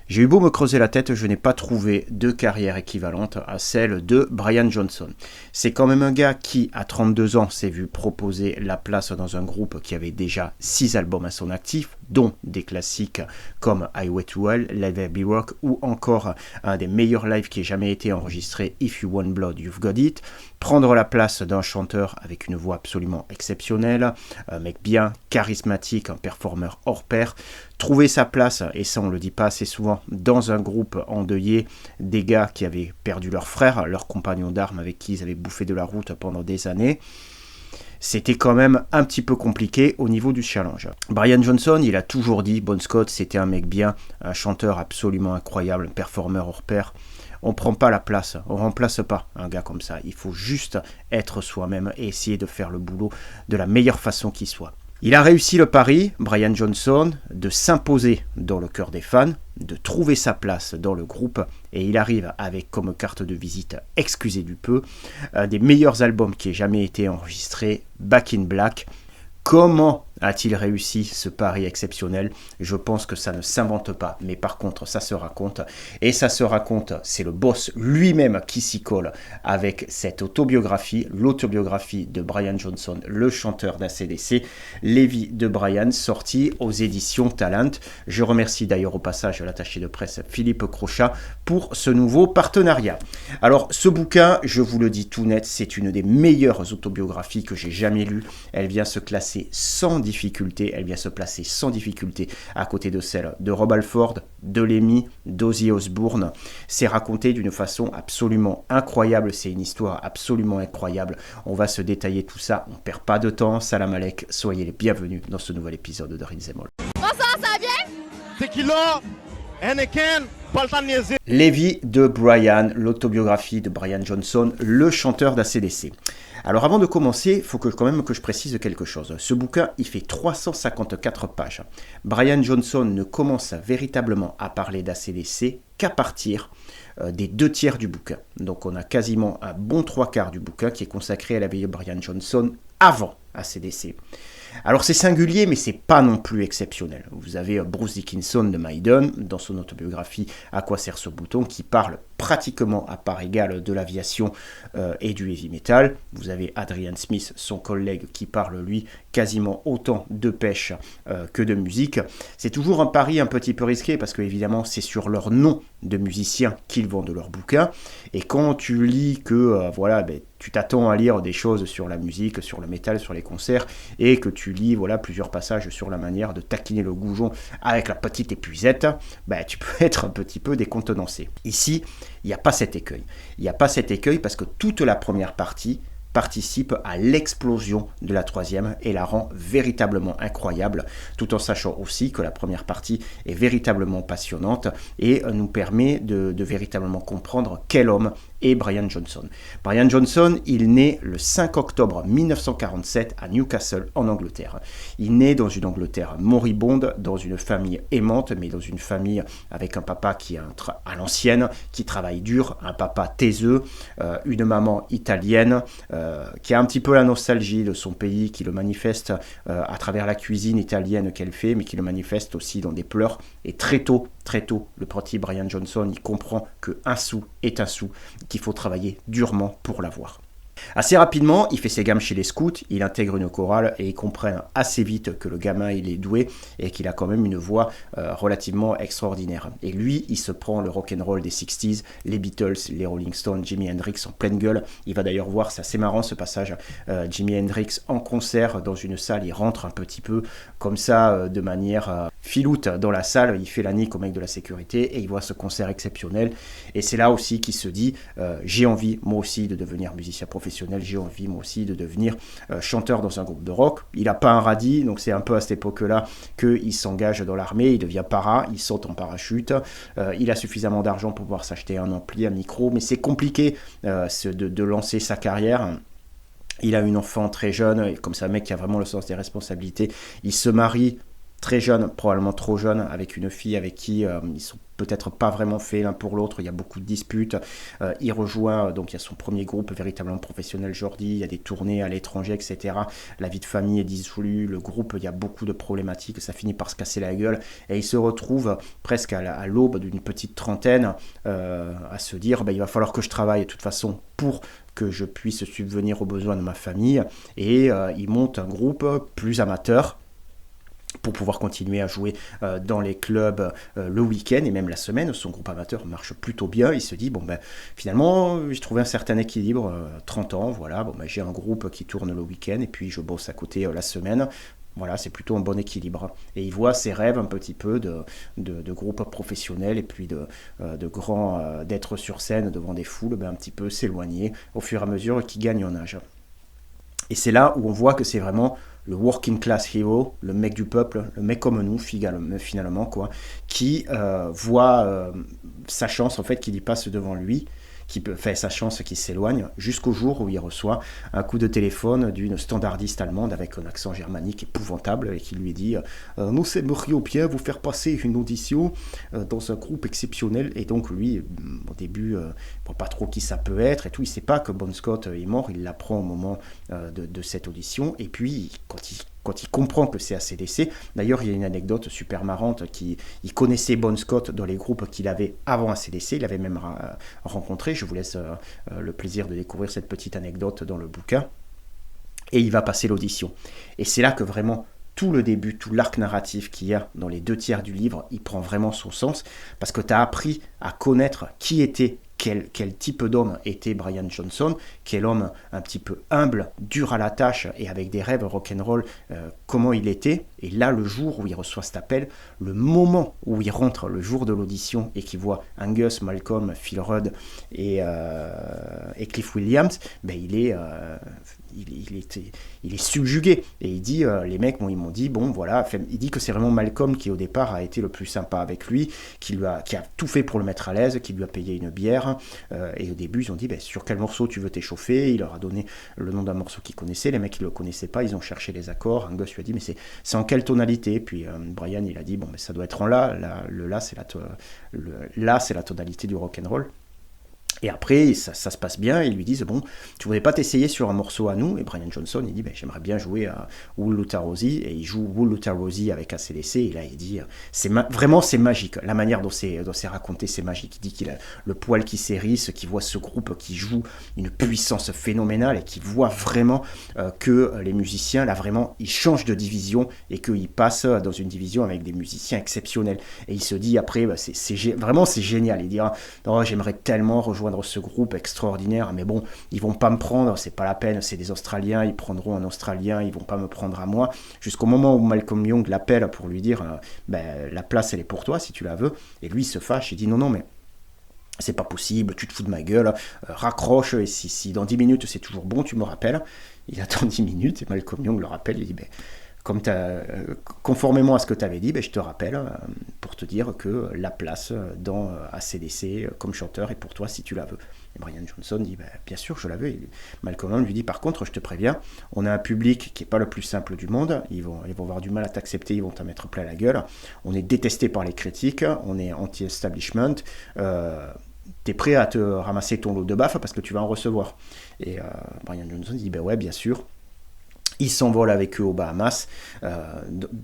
J'ai eu beau me creuser la tête, je n'ai pas trouvé de carrière équivalente à celle de Brian Johnson. C'est quand même un gars qui, à 32 ans, s'est vu proposer la place dans un groupe qui avait déjà 6 albums à son actif, dont des classiques comme Highway to Hell, Let There Be Rock ou encore un des meilleurs lives qui ait jamais été enregistré, If You Want Blood, You've Got It. Prendre la place d'un chanteur avec une voix absolument exceptionnelle, un mec bien charismatique, un performeur hors pair, trouver sa place, et ça on le dit pas assez souvent, dans un groupe endeuillé, des gars qui avaient perdu leur frère, leur compagnon d'armes avec qui ils avaient bouffé de la route pendant des années, c'était quand même un petit peu compliqué au niveau du challenge. Brian Johnson, il a toujours dit, Bon Scott, c'était un mec bien, un chanteur absolument incroyable, un performeur hors pair. On prend pas la place, on remplace pas un gars comme ça. Il faut juste être soi-même et essayer de faire le boulot de la meilleure façon qui soit. Il a réussi le pari, Brian Johnson, de s'imposer dans le cœur des fans, de trouver sa place dans le groupe, et il arrive avec comme carte de visite, excusez du peu, un des meilleurs albums qui ait jamais été enregistré, Back in Black. Comment a-t-il réussi ce pari exceptionnel? Je pense que ça ne s'invente pas, mais par contre ça se raconte. Et ça se raconte, c'est le boss lui-même qui s'y colle avec cette autobiographie, l'autobiographie de Brian Johnson, le chanteur d'ACDC, Les vies de Brian, sortie aux éditions Talent. Je remercie d'ailleurs au passage l'attaché de presse Philippe Crochat pour ce nouveau partenariat. Alors ce bouquin, je vous le dis tout net, c'est une des meilleures autobiographies que j'ai jamais lues. Elle vient se classer sans difficulté, elle vient se placer sans difficulté à côté de celle de Rob Halford, de Lemmy, d'Ozzy Osbourne. C'est raconté d'une façon absolument incroyable, c'est une histoire absolument incroyable. On va se détailler tout ça, on perd pas de temps. Salam alek, soyez les bienvenus dans ce nouvel épisode de Rinz et Moll. Bonsoir, ça va bien? Tequila, Heineken, pas le temps de niaiser. Les vies de Brian, l'autobiographie de Brian Johnson, le chanteur d'ACDC. Alors avant de commencer, il faut quand même que je précise quelque chose. Ce bouquin, il fait 354 pages. Brian Johnson ne commence véritablement à parler d'ACDC qu'à partir des 2/3 du bouquin. Donc on a quasiment un bon 3/4 du bouquin qui est consacré à la vie de Brian Johnson avant ACDC. Alors c'est singulier, mais c'est pas non plus exceptionnel. Vous avez Bruce Dickinson de Maiden, dans son autobiographie À quoi sert ce bouton, qui parle pratiquement à part égale de l'aviation et du heavy metal. Vous avez Adrian Smith, son collègue, qui parle lui quasiment autant de pêche que de musique. C'est toujours un pari un petit peu risqué parce que évidemment c'est sur leur nom de musiciens qu'ils vendent leur bouquin. Et quand tu lis que tu t'attends à lire des choses sur la musique, sur le métal, sur les concerts, et que tu lis plusieurs passages sur la manière de taquiner le goujon avec la petite épuisette, tu peux être un petit peu décontenancé. Ici, il n'y a pas cet écueil. Il n'y a pas cet écueil parce que toute la première partie participe à l'explosion de la troisième et la rend véritablement incroyable, tout en sachant aussi que la première partie est véritablement passionnante et nous permet de véritablement comprendre quel homme est Brian Johnson. Brian Johnson, il naît le 5 octobre 1947 à Newcastle, en Angleterre. Il naît dans une Angleterre moribonde, dans une famille aimante, mais dans une famille avec un papa qui est à l'ancienne, qui travaille dur, un papa taiseux, une maman italienne, qui a un petit peu la nostalgie de son pays, qui le manifeste à travers la cuisine italienne qu'elle fait, mais qui le manifeste aussi dans des pleurs. Et très tôt, le petit Brian Johnson, il comprend qu'un sou est un sou, qu'il faut travailler durement pour l'avoir. Assez rapidement, il fait ses gammes chez les scouts, il intègre une chorale et il comprend assez vite que le gamin il est doué et qu'il a quand même une voix relativement extraordinaire. Et lui, il se prend le rock'n'roll des 60s, les Beatles, les Rolling Stones, Jimi Hendrix en pleine gueule. Il va d'ailleurs voir, c'est assez marrant ce passage, Jimi Hendrix en concert dans une salle, il rentre un petit peu comme ça de manière filoute dans la salle, il fait la nique au mec de la sécurité et il voit ce concert exceptionnel. Et c'est là aussi qu'il se dit, j'ai envie moi aussi de devenir musicien professionnel, j'ai envie moi aussi de devenir chanteur dans un groupe de rock. Il n'a pas un radis, donc c'est un peu à cette époque-là qu'il s'engage dans l'armée, il devient para, il saute en parachute, il a suffisamment d'argent pour pouvoir s'acheter un ampli, un micro, mais c'est compliqué de lancer sa carrière. Il a une enfant très jeune, et comme c'est un mec qui a vraiment le sens des responsabilités, il se marie très jeune, probablement trop jeune, avec une fille avec qui ils sont peut-être pas vraiment faits l'un pour l'autre, il y a beaucoup de disputes. Il rejoint, donc il y a son premier groupe véritablement professionnel, Jordi, il y a des tournées à l'étranger, etc. La vie de famille est dissolue, le groupe, il y a beaucoup de problématiques, ça finit par se casser la gueule, et il se retrouve presque à l'aube d'une petite trentaine à se dire, il va falloir que je travaille de toute façon pour que je puisse subvenir aux besoins de ma famille, et il monte un groupe plus amateur, pour pouvoir continuer à jouer dans les clubs le week-end et même la semaine. Son groupe amateur marche plutôt bien. Il se dit, finalement, j'ai trouvé un certain équilibre, 30 ans, voilà, j'ai un groupe qui tourne le week-end et puis je bosse à côté la semaine. Voilà, c'est plutôt un bon équilibre. Et il voit ses rêves un petit peu de groupe professionnel et puis d'être sur scène devant des foules, un petit peu s'éloigner au fur et à mesure qu'il gagne en âge. Et c'est là où on voit que c'est vraiment le working class hero, le mec du peuple, le mec comme nous finalement, quoi, qui voit sa chance en fait qui lui passe devant lui, qui fait sa chance qui s'éloigne, jusqu'au jour où il reçoit un coup de téléphone d'une standardiste allemande avec un accent germanique épouvantable et qui lui dit nous aimerions bien vous faire passer une audition dans un groupe exceptionnel. Et donc lui, au début, ne voit pas trop qui ça peut être et tout, il ne sait pas que Bon Scott est mort, il l'apprend au moment de cette audition, et puis quand il comprend que c'est ACDC, d'ailleurs il y a une anecdote super marrante, il connaissait Bon Scott dans les groupes qu'il avait avant ACDC, il l'avait même rencontré, je vous laisse le plaisir de découvrir cette petite anecdote dans le bouquin, et il va passer l'audition. Et c'est là que vraiment tout le début, tout l'arc narratif qu'il y a dans les 2/3 du livre, il prend vraiment son sens, parce que tu as appris à connaître qui était quel type d'homme était Brian Johnson, quel homme un petit peu humble, dur à la tâche et avec des rêves rock'n'roll, comment il était. Et là, le jour où il reçoit cet appel, le moment où il rentre, le jour de l'audition, et qu'il voit Angus, Malcolm, Phil Rudd et Cliff Williams, il est subjugué. Et il dit, les mecs, ils m'ont dit, il dit que c'est vraiment Malcolm qui au départ a été le plus sympa avec lui, qui a tout fait pour le mettre à l'aise, qui lui a payé une bière. Et au début, ils ont dit, sur quel morceau tu veux t'échauffer? Il leur a donné le nom d'un morceau qu'ils connaissaient. Les mecs, ils ne le connaissaient pas, ils ont cherché les accords. Angus lui a dit, mais c'est en quelle tonalité? Puis Brian, il a dit, ça doit être en la. Le la, c'est la tonalité du rock'n'roll. Et après, ça se passe bien, ils lui disent, tu voudrais pas t'essayer sur un morceau à nous? Et Brian Johnson, il dit, j'aimerais bien jouer à Wool Luther Rosie, et il joue Wool Luther Rosie avec ACDC, et là il dit, vraiment c'est magique, la manière dont c'est raconté, c'est magique. Il dit qu'il a le poil qui s'érisse, qu'il voit ce groupe qui joue une puissance phénoménale, et qu'il voit vraiment que les musiciens, là vraiment, ils changent de division, et qu'ils passent dans une division avec des musiciens exceptionnels. Et il se dit après, vraiment c'est génial, il dit, j'aimerais tellement rejoindre ce groupe extraordinaire, mais ils vont pas me prendre, c'est pas la peine, c'est des Australiens, ils prendront un Australien, ils vont pas me prendre à moi, jusqu'au moment où Malcolm Young l'appelle pour lui dire la place elle est pour toi si tu la veux, et lui il se fâche, il dit non mais c'est pas possible, tu te fous de ma gueule, raccroche, et si dans 10 minutes c'est toujours bon, tu me rappelles. Il attend 10 minutes et Malcolm Young le rappelle, il dit conformément à ce que tu avais dit, je te rappelle pour te dire que la place dans ACDC comme chanteur est pour toi si tu la veux. Et Brian Johnson dit bien sûr je la veux. Et Malcolm Young lui dit par contre je te préviens, on a un public qui n'est pas le plus simple du monde, ils vont avoir du mal à t'accepter, ils vont t'en mettre plein la gueule, on est détesté par les critiques, on est anti-establishment, t'es prêt à te ramasser ton lot de baffes parce que tu vas en recevoir. Et Brian Johnson dit ouais bien sûr. Ils s'envolent avec eux aux Bahamas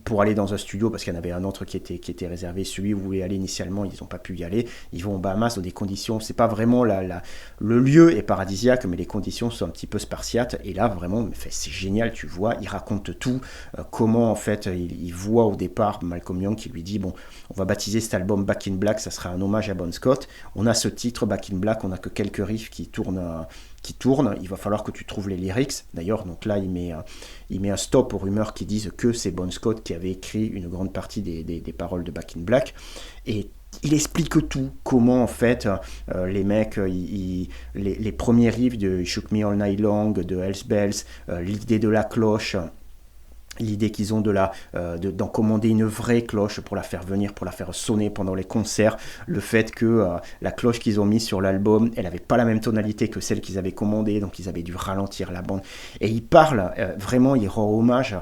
pour aller dans un studio parce qu'il y en avait un autre qui était réservé. Celui où voulaient aller initialement, ils n'ont pas pu y aller. Ils vont aux Bahamas dans des conditions, c'est pas vraiment le lieu est paradisiaque, mais les conditions sont un petit peu spartiates. Et là, vraiment, c'est génial, tu vois. Il raconte tout, comment en fait il voit au départ Malcolm Young qui lui dit on va baptiser cet album Back in Black, ça sera un hommage à Bon Scott. On a ce titre Back in Black, on n'a que quelques riffs qui tournent, il va falloir que tu trouves les lyrics. D'ailleurs, donc là, il met un stop aux rumeurs qui disent que c'est Bon Scott qui avait écrit une grande partie des paroles de Back in Black. Et il explique tout, comment en fait les mecs, les premiers riffs de Shook Me All Night Long, de Hells Bells, l'idée de la cloche, L'idée qu'ils ont d'en commander une vraie cloche pour la faire venir, pour la faire sonner pendant les concerts. Le fait que la cloche qu'ils ont mise sur l'album, elle n'avait pas la même tonalité que celle qu'ils avaient commandée, donc ils avaient dû ralentir la bande. Et il parle, vraiment, il rend hommage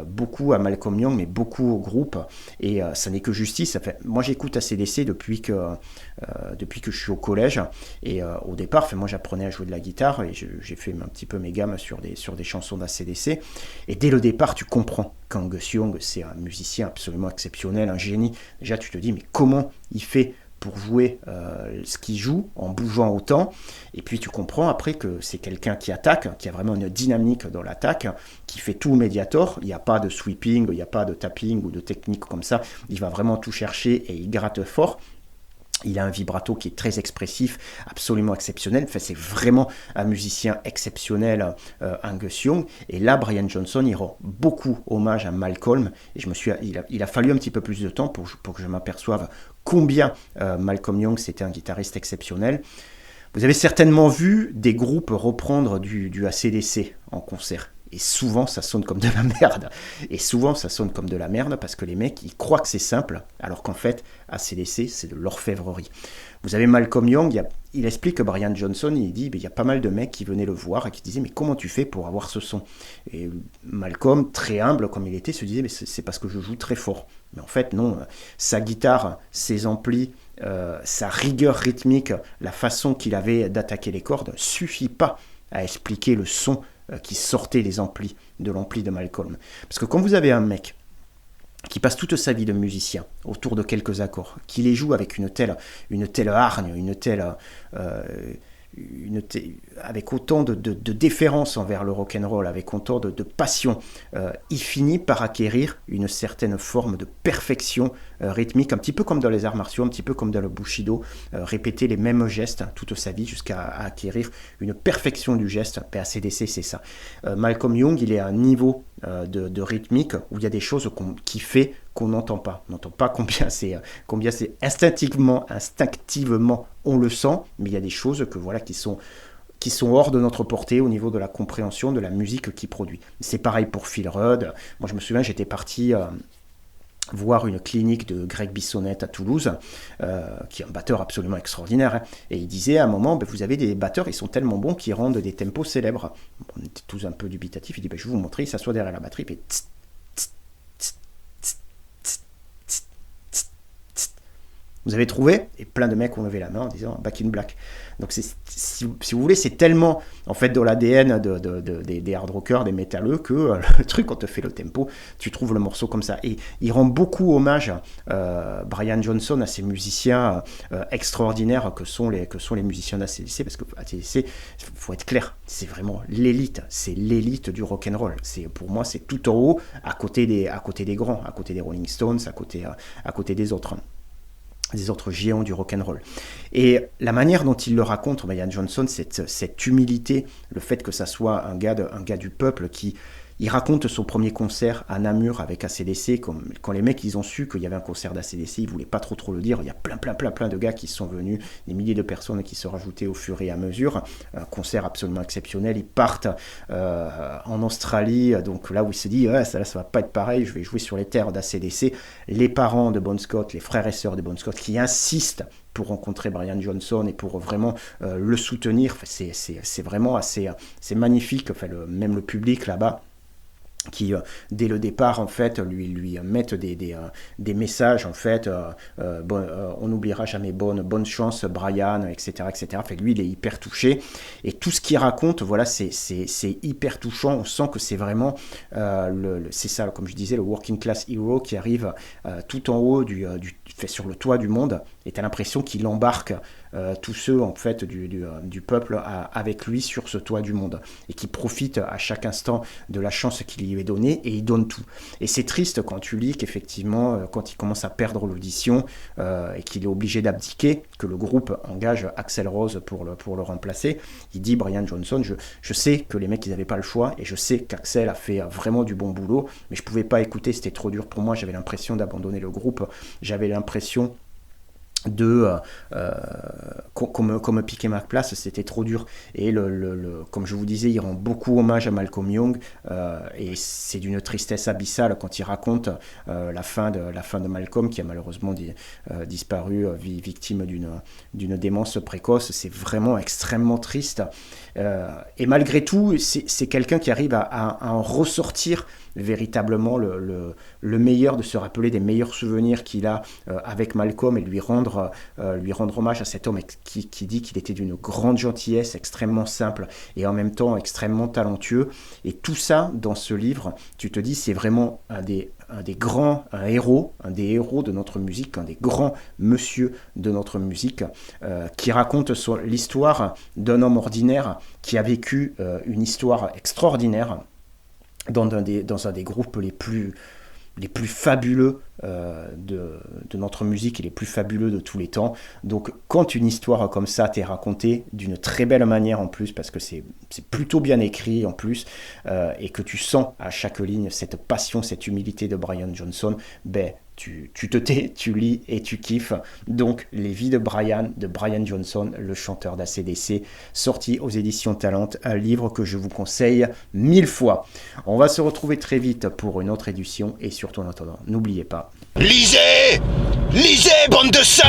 beaucoup à Malcolm Young, mais beaucoup au groupe. Et ça n'est que justice. Moi, j'écoute AC/DC depuis que je suis au collège. Et au départ, moi, j'apprenais à jouer de la guitare et j'ai fait un petit peu mes gammes sur des chansons d'AC/DC. Et dès le départ, tu comprends qu'Angus Young, c'est un musicien absolument exceptionnel, un génie. Déjà, tu te dis, mais comment il fait pour jouer ce qu'il joue en bougeant autant? Et puis tu comprends après que c'est quelqu'un qui attaque, qui a vraiment une dynamique dans l'attaque, qui fait tout au Mediator. Il n'y a pas de sweeping, il n'y a pas de tapping ou de technique comme ça. Il va vraiment tout chercher et il gratte fort. Il a un vibrato qui est très expressif, absolument exceptionnel. Enfin, c'est vraiment un musicien exceptionnel, Angus Young. Et là, Brian Johnson, il rend beaucoup hommage à Malcolm. Et il a fallu un petit peu plus de temps pour que je m'aperçoive combien Malcolm Young, c'était un guitariste exceptionnel. Vous avez certainement vu des groupes reprendre du AC/DC en concert. Et souvent, ça sonne comme de la merde. Et souvent, ça sonne comme de la merde parce que les mecs, ils croient que c'est simple, alors qu'en fait, AC/DC, c'est de l'orfèvrerie. Vous avez Malcolm Young, il explique que Brian Johnson, il dit, il y a pas mal de mecs qui venaient le voir et qui disaient, mais comment tu fais pour avoir ce son? Et Malcolm, très humble comme il était, se disait, mais c'est parce que je joue très fort. Mais en fait, non, sa guitare, ses amplis, sa rigueur rythmique, la façon qu'il avait d'attaquer les cordes, suffit pas à expliquer le son qui sortait de l'ampli de Malcolm. Parce que quand vous avez un mec qui passe toute sa vie de musicien autour de quelques accords, qui les joue avec une telle hargne, avec autant de déférence envers le rock'n'roll, avec autant de passion, il finit par acquérir une certaine forme de perfection rythmique, un petit peu comme dans les arts martiaux, un petit peu comme dans le Bushido, répéter les mêmes gestes toute sa vie jusqu'à acquérir une perfection du geste. AC/DC, c'est ça. Malcolm Young, il est à un niveau de rythmique où il y a des choses qu'il fait qu'on n'entend pas. On n'entend pas combien c'est instinctivement, on le sent, mais il y a des choses qui sont hors de notre portée au niveau de la compréhension de la musique qu'il produit. C'est pareil pour Phil Rudd. Moi, je me souviens, j'étais parti voir une clinique de Greg Bissonnette à Toulouse, qui est un batteur absolument extraordinaire, hein. Et il disait à un moment, vous avez des batteurs, ils sont tellement bons qu'ils rendent des tempos célèbres. On était tous un peu dubitatifs, il dit, je vais vous montrer, il s'assoit derrière la batterie, puis vous avez trouvé? Et plein de mecs ont levé la main en disant Back in Black. Donc si vous voulez, c'est tellement en fait dans l'ADN des hard rockers, des métalleux, que le truc, quand on te fait le tempo, tu trouves le morceau comme ça. Et il rend beaucoup hommage, Brian Johnson, à ces musiciens extraordinaires que sont les musiciens d'ACDC, parce que ACDC, faut être clair, c'est vraiment l'élite, c'est l'élite du rock'n'roll. Pour moi, c'est tout en haut, à côté des grands, à côté des Rolling Stones, à côté des autres géants du rock'n'roll. Et la manière dont il le raconte, Brian Johnson, cette humilité, le fait que ça soit un gars du peuple il raconte son premier concert à Namur avec AC/DC, quand les mecs ils ont su qu'il y avait un concert d'AC/DC, ils voulaient pas trop le dire. Il y a plein de gars qui sont venus, des milliers de personnes qui se rajoutaient au fur et à mesure. Un concert absolument exceptionnel. Ils partent en Australie, donc là où il se dit ça va pas être pareil, je vais jouer sur les terres d'AC/DC. Les parents de Bon Scott, les frères et sœurs de Bon Scott, qui insistent pour rencontrer Brian Johnson et pour vraiment le soutenir. C'est vraiment c'est magnifique. Même le public là-bas, qui dès le départ en fait lui mettent des messages en fait, on n'oubliera jamais, bonne chance Brian, etc. Lui il est hyper touché, et tout ce qu'il raconte, c'est hyper touchant. On sent que c'est vraiment c'est ça, comme je disais, le working class hero qui arrive tout en haut sur le toit du monde, et t'as l'impression qu'il embarque tous ceux en fait du peuple avec lui sur ce toit du monde, et qui profite à chaque instant de la chance qu'il lui est donnée, et il donne tout. Et c'est triste quand tu lis qu'effectivement, quand il commence à perdre l'audition et qu'il est obligé d'abdiquer, que le groupe engage Axl Rose pour le remplacer, il dit, Brian Johnson, je sais que les mecs ils n'avaient pas le choix, et je sais qu'Axl a fait vraiment du bon boulot, mais je pouvais pas écouter, c'était trop dur pour moi, j'avais l'impression d'abandonner le groupe, j'avais l'impression comme Piquet McPlace, c'était trop dur. Et comme je vous disais, il rend beaucoup hommage à Malcolm Young, et c'est d'une tristesse abyssale quand il raconte la fin de Malcolm, qui a malheureusement disparu, victime d'une démence précoce. C'est vraiment extrêmement triste. Et malgré tout, c'est quelqu'un qui arrive à en ressortir véritablement le meilleur, de se rappeler des meilleurs souvenirs qu'il a avec Malcolm, et lui rendre hommage à cet homme qui dit qu'il était d'une grande gentillesse, extrêmement simple et en même temps extrêmement talentueux. Et tout ça dans ce livre, tu te dis, c'est vraiment un des grands héros, un des héros de notre musique, un des grands monsieur de notre musique, qui raconte l'histoire d'un homme ordinaire qui a vécu une histoire extraordinaire dans un des groupes les plus fabuleux de notre musique, et les plus fabuleux de tous les temps. Donc quand une histoire comme ça t'est racontée d'une très belle manière en plus, parce que c'est plutôt bien écrit en plus, et que tu sens à chaque ligne cette passion, cette humilité de Brian Johnson, tu te tais, tu lis et tu kiffes. Donc Les Vies de Brian Johnson, le chanteur d'ACDC, sorti aux éditions Talent, un livre que je vous conseille 1000 fois. On va se retrouver très vite pour une autre édition, et surtout en attendant, n'oubliez pas, lisez, bande de ça.